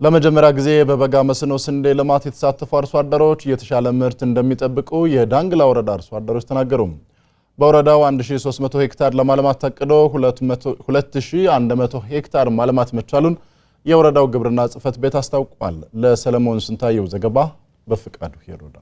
ለመጀመሪያ ጊዜ በበጋ መስኖ ስንዴ ልማት የተሳተፉ አርሶ አደሮች የተሻለ ምርት እንደሚጠብቁ የዳንግላ ወረዳ አርሶ አደሮች ተናገሩ። በወረዳው 1300 ሄክታር ለማልማት ታቅዶ 2100 ሄክታር ማልማት መቻሉን የወረዳው ግብርና ጽሕፈት ቤት አስታውቋል። ለሰለሞን ስንታየው ዘገባ በፍቃዱ ይሮዳ።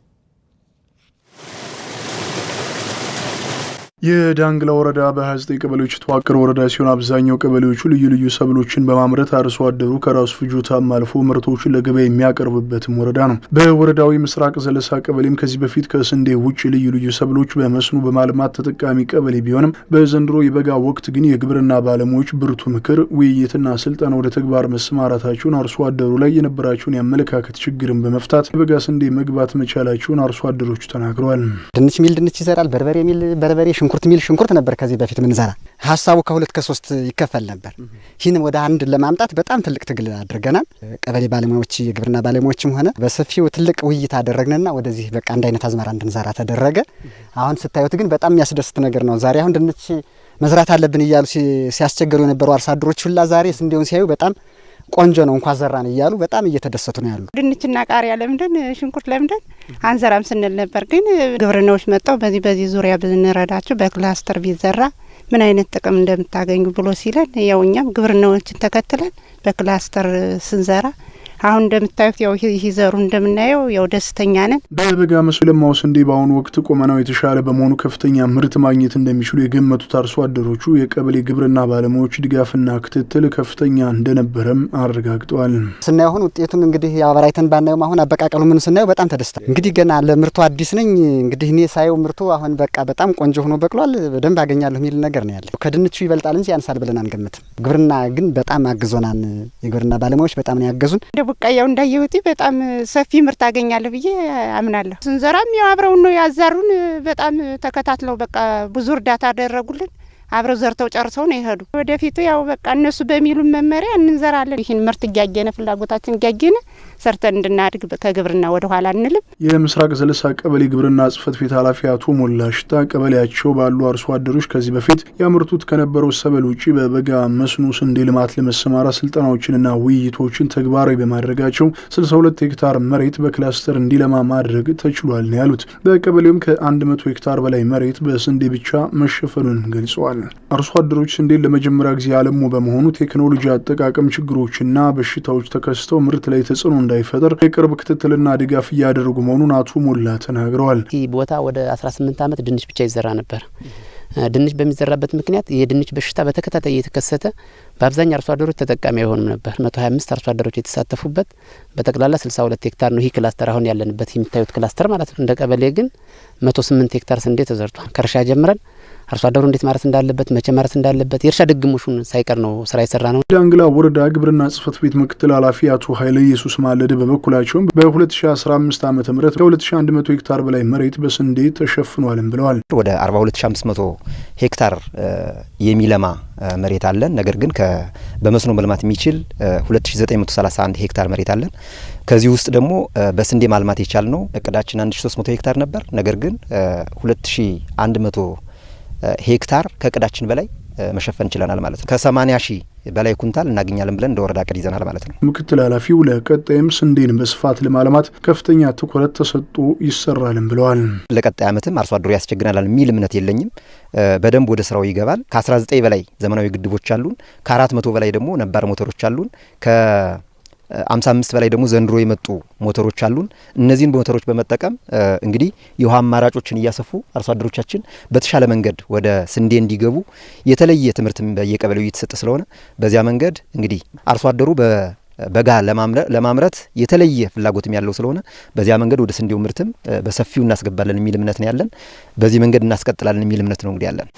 የዳንግላ ወረዳ በ29 ቀበሌዎች የተዋቀረ ወረዳ ሲሆን አብዛኛው ቀበሌዎቹ ልዩ ልዩ ሰብሎችን በማምረት አርሶ አደሩ ከራሱ ፍጆታም አልፎ ምርቶችን ለገበያ የሚያቀርብበትም ወረዳ ነው። በወረዳው ምስራቅ ዘለሳ ቀበሌም ከዚህ በፊት ከስንዴ ውጭ ልዩ ልዩ ሰብሎች በመስኖ በማልማት ተጠቃሚ ቀበሌ ቢሆንም በዘንድሮ የበጋ ወቅት ግን የግብርና ባለሙያዎች ብርቱ ምክር፣ ውይይትና ስልጠና ወደ ተግባር መሰማራታቸውን አርሶ አደሩ ላይ የነበራቸውን የአመለካከት ችግርን በመፍታት የበጋ ስንዴ መግባት መቻላቸውን አርሶ አደሮቹ ተናግረዋል። ድንች ሚል ድንች ይዘራል፣ በርበሬ ሚል በርበሬ፣ ሽንኩርት ሚል ሽንኩርት ነበር ከዚህ በፊት ምንዘራ። ሐሳቡ ከሁለት ከሶስት ይከፈል ነበር። ይህን ወደ አንድ ለማምጣት በጣም ትልቅ ትግል አድርገናል። ቀበሌ ባለሙያዎች የግብርና ባለሙያዎችም ሆነ በሰፊው ትልቅ ውይይት አደረግንና ወደዚህ በቃ አንድ አይነት አዝመራ እንድንዘራ ተደረገ። አሁን ስታዩት ግን በጣም የሚያስደስት ነገር ነው። ዛሬ አሁን ድንች መዝራት አለብን እያሉ ሲያስቸገሩ የነበሩ አርሶ አደሮች ሁላ ዛሬ ስንዴውን ሲያዩ በጣም ቆንጆ ነው እንኳን ዘራን እያሉ በጣም እየተደሰቱ ነው ያሉ። ድንችና ቃሪያ ለምንድን ሽንኩርት ለምንድን አንዘራም ስንል ነበር። ግን ግብርናዎች መጣው በዚህ ዙሪያ ብንረዳቸው በክላስተር ቢዘራ ምን አይነት ጥቅም እንደምታገኙ ብሎ ሲለን ያው እኛም ግብርናዎችን ተከትለን በክላስተር ስንዘራ አሁን እንደምታዩት ያው ይዘሩ እንደምናየው ያው ደስተኛ ነን። በበጋ መስኖ ለማው ስንዴ በአሁኑ ወቅት ቆመናው የተሻለ በመሆኑ ከፍተኛ ምርት ማግኘት እንደሚችሉ የገመቱት አርሶ አደሮቹ የቀበሌ ግብርና ባለሙያዎች ድጋፍና ክትትል ከፍተኛ እንደነበረም አረጋግጠዋል። ስናየው አሁን ውጤቱን እንግዲህ አበራይተን ባናየው አሁን አበቃቀሉ ምን ስናየው በጣም ተደስተ እንግዲህ ገና ለምርቱ አዲስ ነኝ። እንግዲህ እኔ ሳየው ምርቱ አሁን በቃ በጣም ቆንጆ ሆኖ በቅሏል። በደንብ አገኛለሁ የሚል ነገር ነው ያለው። ከድንቹ ይበልጣል እንጂ ያንሳል ብለን አንገምትም። ግብርና ግን በጣም አግዞናል። የግብርና ባለሙያዎች በጣም ነው ያገዙን። ቡቃያው እንዳየሁት በጣም ሰፊ ምርት አገኛለሁ ብዬ አምናለሁ። ስንዘራም ያው አብረውን ነው ያዛሩን። በጣም ተከታትለው በቃ ብዙ እርዳታ አደረጉልን። አብረው ዘርተው ጨርሰው ነው ይሄዱ። ወደፊቱ ያው በቃ እነሱ በሚሉ መመሪያ እንዘራለን። ይህን ምርት እያገነ ፍላጎታችን እያገነ ሰርተን እንድናድግ ከግብርና ወደ ኋላ አንልም። የምስራቅ ዘለሳ ቀበሌ ግብርና ጽሕፈት ቤት ኃላፊ አቶ ሞላሽታ ቀበሌያቸው ባሉ አርሶ አደሮች ከዚህ በፊት ያመርቱት ከነበረው ሰብል ውጪ በበጋ መስኖ ስንዴ ልማት ለመሰማራ ስልጠናዎችንና ውይይቶችን ተግባራዊ በማድረጋቸው 62 ሄክታር መሬት በክላስተር እንዲለማ ማድረግ ተችሏል ነው ያሉት። በቀበሌውም ከ100 ሄክታር በላይ መሬት በስንዴ ብቻ መሸፈኑን ገልጸዋል። አርሶ አደሮች ስንዴን ለመጀመሪያ ጊዜ ያለሙ በመሆኑ ቴክኖሎጂ አጠቃቀም ችግሮችና በሽታዎች ተከስተው ምርት ላይ ተጽዕኖ እንዳይፈጠር የቅርብ ክትትልና ድጋፍ እያደረጉ መሆኑን አቶ ሞላ ተናግረዋል። ይህ ቦታ ወደ 18 ዓመት ድንች ብቻ ይዘራ ነበር። ድንች በሚዘራበት ምክንያት የድንች በሽታ በተከታታይ እየተከሰተ በአብዛኛው አርሶ አደሮች ተጠቃሚ አይሆኑም ነበር። 125 አርሶ አደሮች የተሳተፉበት በጠቅላላ 62 ሄክታር ነው ይህ ክላስተር አሁን ያለንበት የሚታዩት ክላስተር ማለት ነው። እንደ ቀበሌ ግን 108 ሄክታር ስንዴ ተዘርቷል። ከእርሻ ጀምረን አርሶ አደሩ እንዴት ማረስ እንዳለበት መቼ ማረስ እንዳለበት የእርሻ ድግሞሹን ሳይቀር ነው ስራ የሰራ ነው። ዳንግላ ወረዳ ግብርና ጽሕፈት ቤት ምክትል ኃላፊ አቶ ኃይለ ኢየሱስ ማለደ በበኩላቸው በ2015 ዓ.ም ከ2100 ሄክታር በላይ መሬት በስንዴ ተሸፍኗልም ብለዋል። ወደ 42500 ሄክታር የሚለማ መሬት አለን። ነገር ግን በመስኖ መልማት የሚችል 2931 ሄክታር መሬት አለን። ከዚህ ውስጥ ደግሞ በስንዴ ማልማት የቻልነው እቅዳችን 1300 ሄክታር ነበር። ነገር ግን 2100 ሄክታር ከእቅዳችን በላይ መሸፈን ችለናል ማለት ነው። ከ80 ሺህ በላይ ኩንታል እናገኛለን ብለን እንደ ወረዳ እቅድ ይዘናል ማለት ነው። ምክትል ኃላፊው ለቀጣይም ስንዴን በስፋት ለማልማት ከፍተኛ ትኩረት ተሰጥቶ ይሰራልም ብለዋል። ለቀጣይ ዓመትም አርሶ አደሩ ያስቸግረናል የሚል እምነት የለኝም። በደንብ ወደ ስራው ይገባል። ከ19 በላይ ዘመናዊ ግድቦች አሉን። ከ400 በላይ ደግሞ ነባር ሞተሮች አሉን። 55 በላይ ደግሞ ዘንድሮ የመጡ ሞተሮች አሉን። እነዚህን ሞተሮች በመጠቀም እንግዲህ የውሃ አማራጮችን እያሰፉ አርሶ አደሮቻችን በተሻለ መንገድ ወደ ስንዴ እንዲገቡ የተለየ ትምህርት በየቀበሌው እየተሰጠ ስለሆነ በዚያ መንገድ እንግዲህ አርሶ አደሩ በጋ ለማምረት የተለየ ፍላጎትም ያለው ስለሆነ በዚያ መንገድ ወደ ስንዴው ምርትም በሰፊው እናስገባለን የሚል እምነት ነው ያለን። በዚህ መንገድ እናስቀጥላለን የሚል እምነት ነው እንግዲህ ያለን።